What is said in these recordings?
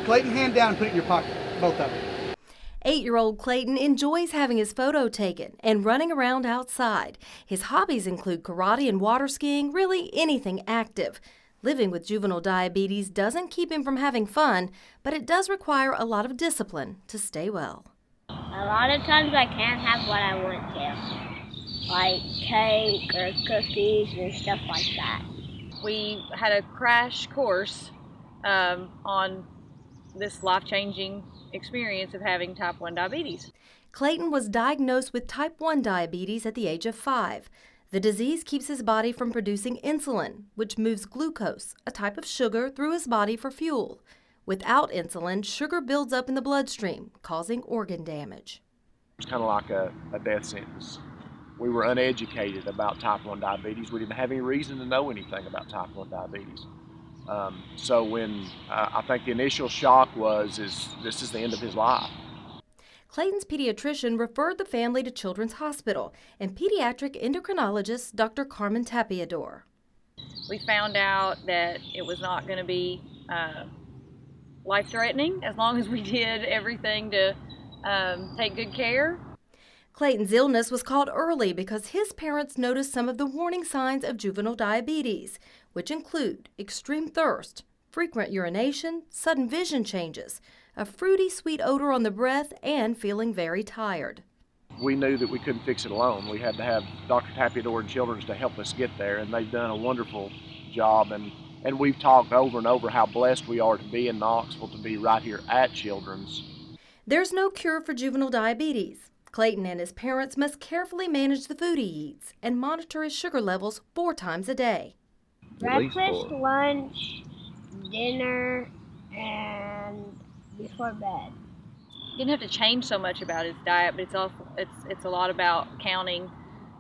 Clayton, hand down and put it in your pocket, both of them. 8-year-old Clayton enjoys having his photo taken and running around outside. His hobbies include karate and water skiing, really anything active. Living with juvenile diabetes doesn't keep him from having fun, but it does require a lot of discipline to stay well. A lot of times I can't have what I want to, like cake or cookies and stuff like that. We had a crash course on this life-changing experience of having type 1 diabetes. Clayton was diagnosed with type 1 diabetes at the age of 5. The disease keeps his body from producing insulin, which moves glucose, a type of sugar, through his body for fuel. Without insulin, sugar builds up in the bloodstream, causing organ damage. It's kind of like a death sentence. We were uneducated about type 1 diabetes. We didn't have any reason to know anything about type 1 diabetes. So when I think the initial shock was, this is the end of his life. Clayton's pediatrician referred the family to Children's Hospital and pediatric endocrinologist Dr. Carmen Tapiador. We found out that it was not going to be life-threatening as long as we did everything to take good care. Clayton's illness was caught early because his parents noticed some of the warning signs of juvenile diabetes, which include extreme thirst, frequent urination, sudden vision changes, a fruity sweet odor on the breath, and feeling very tired. We knew that we couldn't fix it alone. We had to have Dr. Tapiador and Children's to help us get there, and they've done a wonderful job. And we've talked over and over how blessed we are to be in Knoxville, to be right here at Children's. There's no cure for juvenile diabetes. Clayton and his parents must carefully manage the food he eats and monitor his sugar levels 4 times a day. Breakfast, lunch, dinner, and before bed. He didn't have to change so much about his diet, but it's a lot about counting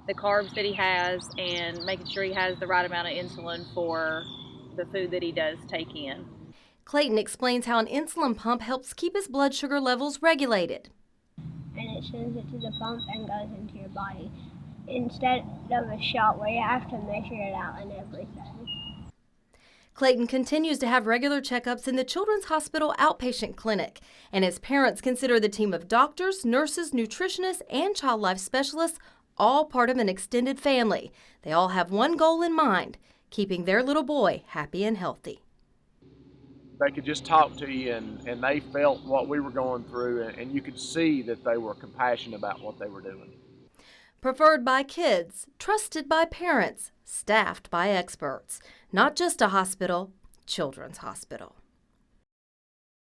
the carbs that he has and making sure he has the right amount of insulin for the food that he does take in. Clayton explains how an insulin pump helps keep his blood sugar levels regulated. And it sends it to the pump and goes into your body, instead of a shot where you have to measure it out and everything. Clayton continues to have regular checkups in the Children's Hospital outpatient clinic, and his parents consider the team of doctors, nurses, nutritionists, and child life specialists all part of an extended family. They all have one goal in mind: keeping their little boy happy and healthy. They could just talk to you, and they felt what we were going through, and you could see that they were compassionate about what they were doing. Preferred by kids, trusted by parents, staffed by experts. Not just a hospital, Children's Hospital.